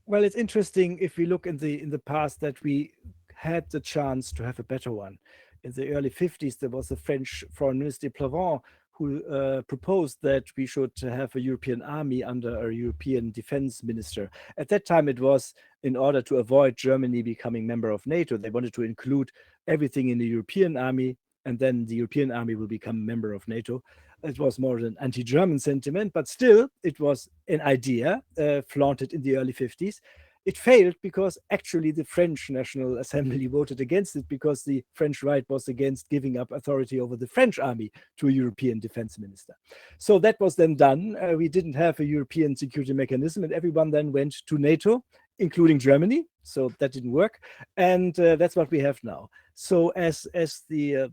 Well, it's interesting if we look in the past that we had the chance to have a better one. In the early 50s, there was the French Foreign Minister Plavant who proposed that we should have a European army under a European defense minister. At that time, it was in order to avoid Germany becoming member of NATO. They wanted to include everything in the European army, and then the European army will become a member of NATO. It was more an anti-German sentiment, but still it was an idea flaunted in the early 50s. It failed because actually the French National Assembly voted against it because the French right was against giving up authority over the French army to a European defense minister. So that was then done. We didn't have a European security mechanism, and everyone then went to NATO, including Germany. So that didn't work. And that's what we have now. So as the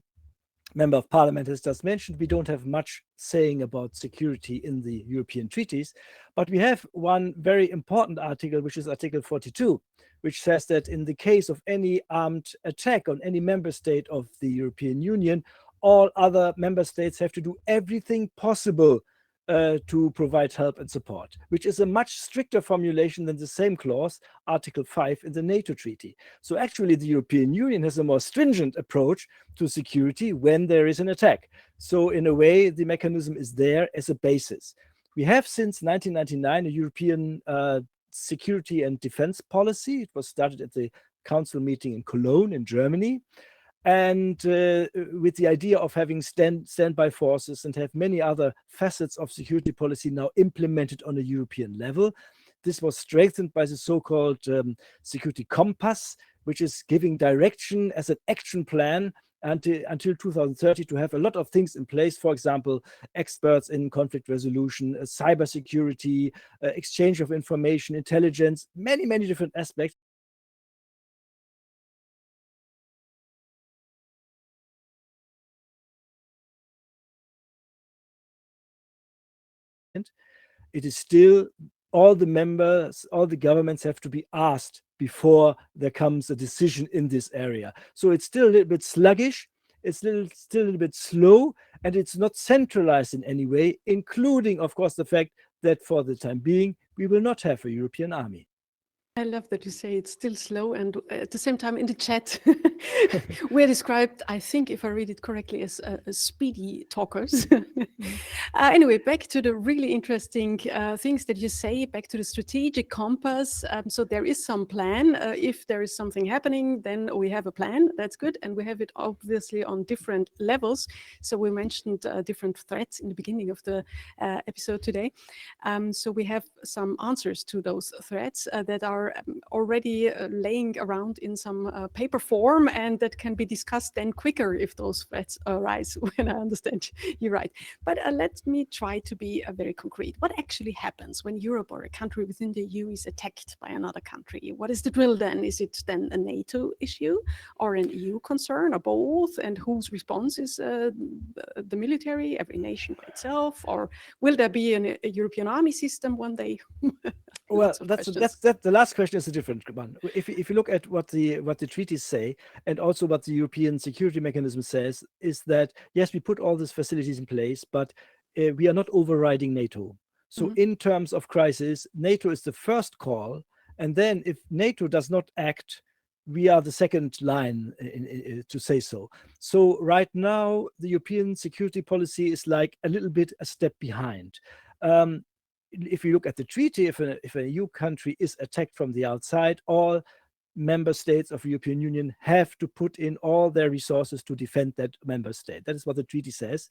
Member of Parliament has just mentioned, we don't have much saying about security in the European treaties, but we have one very important article, which is Article 42, which says that in the case of any armed attack on any member state of the European Union, all other member states have to do everything possible to provide help and support, which is a much stricter formulation than the same clause, Article 5 in the NATO treaty. So actually the European Union has a more stringent approach to security when there is an attack. So in a way, the mechanism is there as a basis. We have since 1999 a European security and defense policy. It was started at the council meeting in Cologne in Germany. And with the idea of having standby forces and have many other facets of security policy now implemented on a European level. This was strengthened by the so-called security compass, which is giving direction as an action plan until 2030 to have a lot of things in place. For example, experts in conflict resolution, cybersecurity, exchange of information, intelligence, many different aspects. It is still all the members, all the governments have to be asked before there comes a decision in this area. So it's still a little bit sluggish, it's still a little bit slow, and it's not centralized in any way, including, of course, the fact that for the time being, we will not have a European army. I love that you say it's still slow, and at the same time in the chat, we're described, I think, if I read it correctly, as speedy talkers. Anyway, back to the really interesting things that you say, back to the strategic compass. So there is some plan. If there is something happening, then we have a plan. That's good. And we have it obviously on different levels. So we mentioned different threats in the beginning of the episode today. So we have some answers to those threats that are already laying around in some paper form, and that can be discussed then quicker if those threats arise, when I understand you right. But let me try to be very concrete. What actually happens when Europe or a country within the EU is attacked by another country? What is the drill then? Is it then a NATO issue or an EU concern or both? And whose response is the military, every nation by itself? Or will there be a European army system one day? Well, that's the last question is a different one. If you look at what the treaties say, and also what the European security mechanism says, is that yes, we put all these facilities in place, but we are not overriding NATO. So in terms of crisis, NATO is the first call, and then if NATO does not act, we are the second line to say so. So right now, the European security policy is like a little bit a step behind. If you look at the treaty, if a EU country is attacked from the outside, all member states of the European Union have to put in all their resources to defend that member state. That is what the treaty says.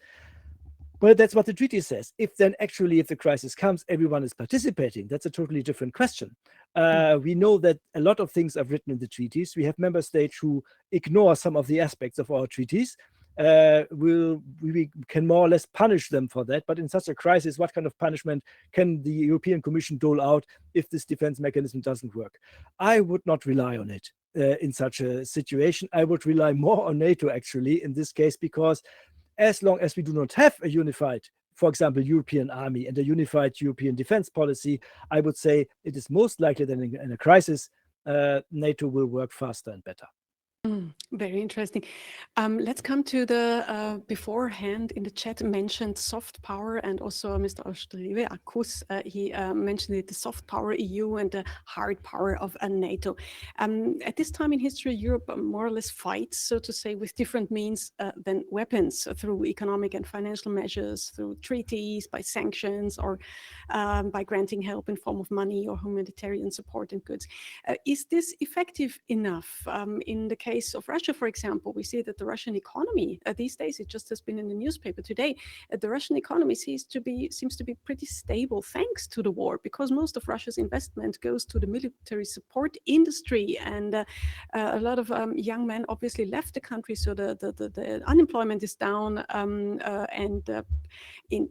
Well, that's what the treaty says. If the crisis comes, everyone is participating. That's a totally different question. We know that a lot of things are written in the treaties. We have member states who ignore some of the aspects of our treaties. We can more or less punish them for that. But in such a crisis, what kind of punishment can the European Commission dole out if this defense mechanism doesn't work? I would not rely on it in such a situation. I would rely more on NATO, actually, in this case, because as long as we do not have a unified, for example, European army and a unified European defense policy, I would say it is most likely that in a crisis, NATO will work faster and better. Very interesting. Let's come to the beforehand in the chat mentioned soft power, and also Mr. Auštrevičius, he mentioned it, the soft power EU and the hard power of NATO. At this time in history, Europe more or less fights, so to say, with different means than weapons, through economic and financial measures, through treaties, by sanctions, or by granting help in form of money or humanitarian support and goods. Is this effective enough? In the case of Russia, for example, we see that the Russian economy these days, it just has been in the newspaper today, the Russian economy seems to be pretty stable thanks to the war, because most of Russia's investment goes to the military support industry, and a lot of young men obviously left the country, so the unemployment is down, in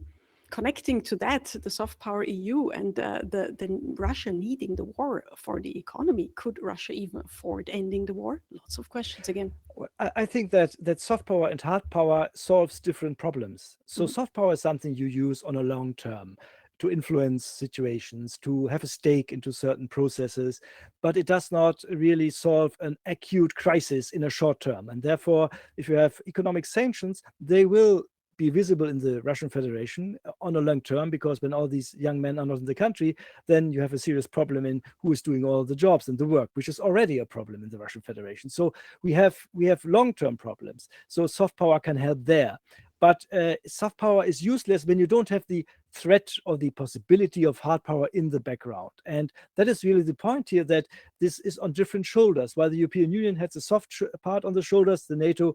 connecting to that, the soft power EU and the Russia needing the war for the economy. Could Russia even afford ending the war? Lots of questions again. Well, I think that soft power and hard power solves different problems. So soft power is something you use on a long term. to influence situations, to have a stake into certain processes, but it does not really solve an acute crisis in a short term. And therefore, if you have economic sanctions, they will be visible in the Russian Federation on a long term, because when all these young men are not in the country, then you have a serious problem in who is doing all the jobs and the work, which is already a problem in the Russian Federation. So we have long-term problems. So soft power can help there. But soft power is useless when you don't have the threat or the possibility of hard power in the background. And that is really the point here, that this is on different shoulders. While the European Union had the soft part on the shoulders, the NATO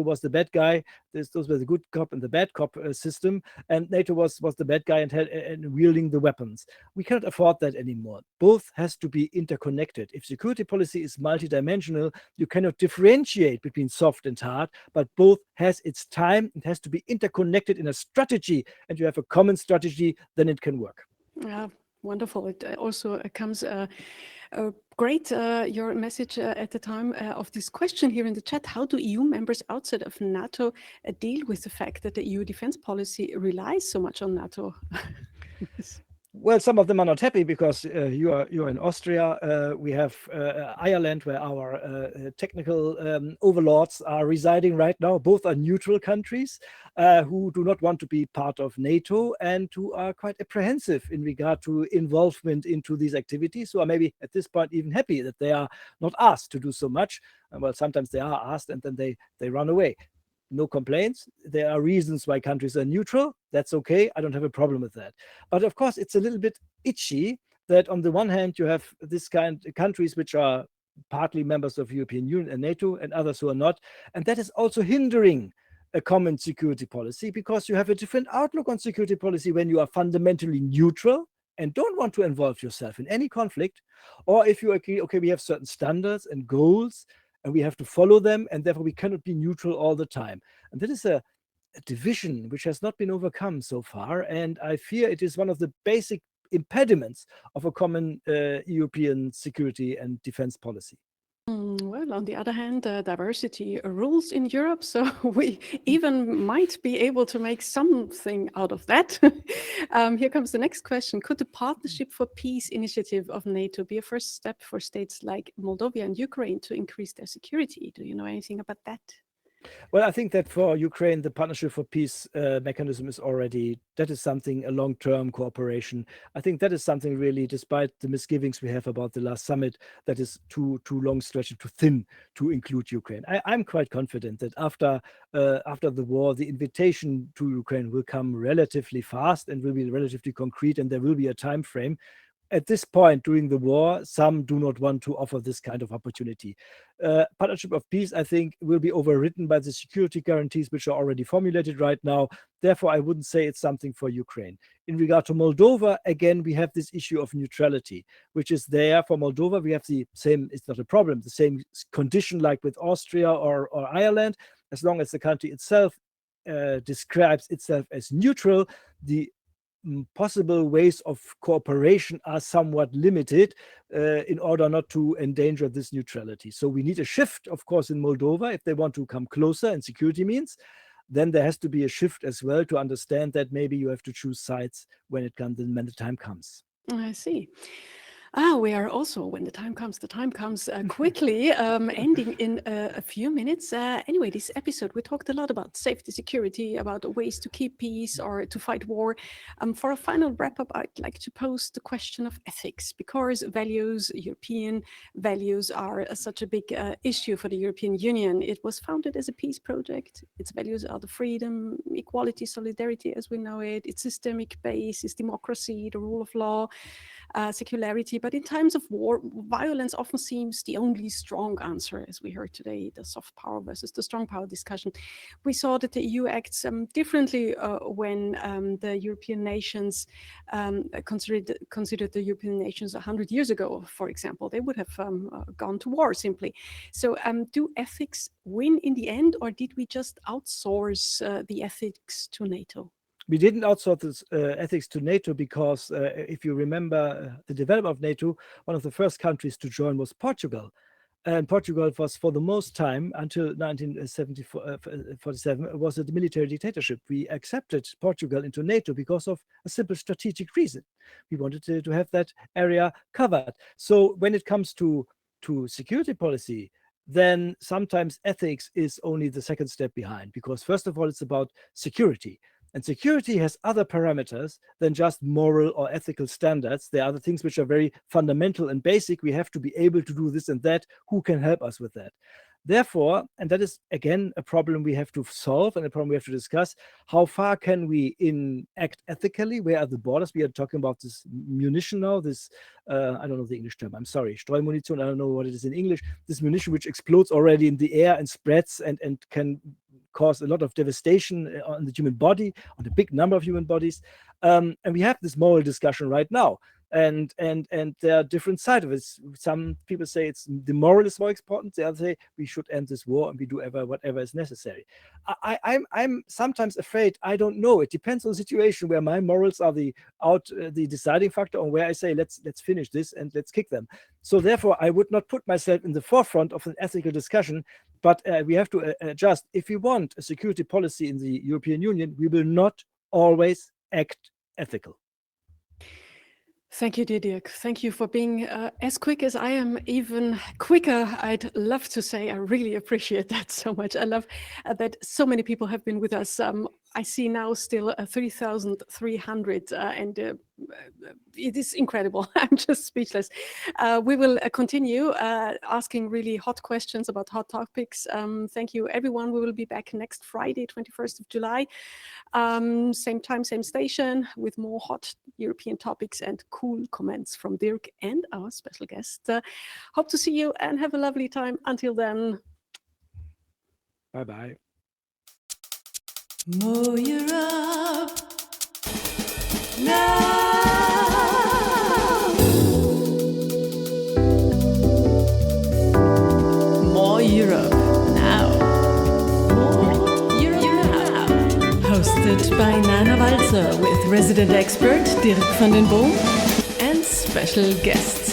was the bad guy. Those were the good cop and the bad cop system, and NATO was the bad guy and wielding the weapons. We cannot afford that anymore. Both has to be interconnected. If security policy is multidimensional, you cannot differentiate between soft and hard, but both has its time. It has to be interconnected in a strategy, and you have a common strategy, then it can work. Yeah, wonderful. It also comes great, your message at the time of this question here in the chat. How do EU members outside of NATO deal with the fact that the EU defense policy relies so much on NATO? Well, some of them are not happy because you're in Austria. We have Ireland, where our technical overlords are residing right now. Both are neutral countries who do not want to be part of NATO and who are quite apprehensive in regard to involvement into these activities, who are maybe at this point even happy that they are not asked to do so much. Well, sometimes they are asked and then they run away. No complaints. There are reasons why countries are neutral. That's okay. I don't have a problem with that. But of course, it's a little bit itchy that on the one hand, you have this kind of countries which are partly members of European Union and NATO, and others who are not. And that is also hindering a common security policy, because you have a different outlook on security policy when you are fundamentally neutral and don't want to involve yourself in any conflict, or if you agree, okay, we have certain standards and goals, and we have to follow them, and therefore we cannot be neutral all the time. And that is a division which has not been overcome so far, and I fear it is one of the basic impediments of a common European security and defense policy. Well, on the other hand, diversity rules in Europe, so we even might be able to make something out of that. Here comes the next question. Could the Partnership for Peace initiative of NATO be a first step for states like Moldova and Ukraine to increase their security? Do you know anything about that? Well, I think that for Ukraine, the Partnership for Peace mechanism is already, that is something, a long-term cooperation. I think that is something really, despite the misgivings we have about the last summit, that is too long stretched, too thin to include Ukraine. I'm quite confident that after the war, the invitation to Ukraine will come relatively fast and will be relatively concrete, and there will be a time frame. At this point during the war, some do not want to offer this kind of opportunity. Partnership of Peace, I think, will be overridden by the security guarantees which are already formulated right now. Therefore, I wouldn't say it's something for Ukraine. In regard to Moldova, again, we have this issue of neutrality, which is there. For Moldova, we have the same, it's not a problem, the same condition like with Austria or Ireland. As long as the country itself describes itself as neutral, the possible ways of cooperation are somewhat limited in order not to endanger this neutrality. So we need a shift, of course, in Moldova if they want to come closer in security means. Then there has to be a shift as well to understand that maybe you have to choose sides when it comes, when the time comes. I see. We are also, when the time comes quickly, ending in a few minutes. Anyway, this episode, we talked a lot about safety, security, about ways to keep peace or to fight war. For a final wrap-up, I'd like to pose the question of ethics, because values, European values, are such a big issue for the European Union. It was founded as a peace project. Its values are the freedom, equality, solidarity as we know it, its systemic base is democracy, the rule of law, secularity. But in times of war, violence often seems the only strong answer, as we heard today, the soft power versus the strong power discussion. We saw that the EU acts differently when the European nations considered the European nations 100 years ago, for example. They would have gone to war simply. So do ethics win in the end, or did we just outsource the ethics to NATO? We didn't outsource this, ethics to NATO because if you remember the development of NATO, one of the first countries to join was Portugal. And Portugal was, for the most time, until 1947, was a military dictatorship. We accepted Portugal into NATO because of a simple strategic reason. We wanted to have that area covered. So when it comes to security policy, then sometimes ethics is only the second step behind, because first of all, it's about security. And security has other parameters than just moral or ethical standards. There are other things which are very fundamental and basic. We have to be able to do this and that. Who can help us with that? Therefore, and that is, again, a problem we have to solve and a problem we have to discuss. How far can we act ethically? Where are the borders? We are talking about this munition now, this, I don't know the English term, I'm sorry, Streumunition, I don't know what it is in English, this munition which explodes already in the air and spreads and can cause a lot of devastation on the human body, on a big number of human bodies. And we have this moral discussion right now. And there are different sides of it. Some people say the moral is more important. The others say we should end this war and we do whatever is necessary. I'm sometimes afraid, I don't know. It depends on the situation where my morals are the deciding factor, or where I say let's finish this and let's kick them. So therefore, I would not put myself in the forefront of an ethical discussion. But we have to adjust. If we want a security policy in the European Union, we will not always act ethical. Thank you, Dirk. Thank you for being as quick as I am, even quicker. I'd love to say I really appreciate that so much. I love that so many people have been with us. I see now still 3,300 and it is incredible. I'm just speechless. We will continue asking really hot questions about hot topics. Thank you, everyone. We will be back next Friday, 21st of July. Same time, same station, with more hot European topics and cool comments from Dirk and our special guest. Hope to see you and have a lovely time. Until then. Bye-bye. More Europe now. More Europe now. More Europe now. Hosted by Nana Walzer with resident expert Dirk van den Boom and special guest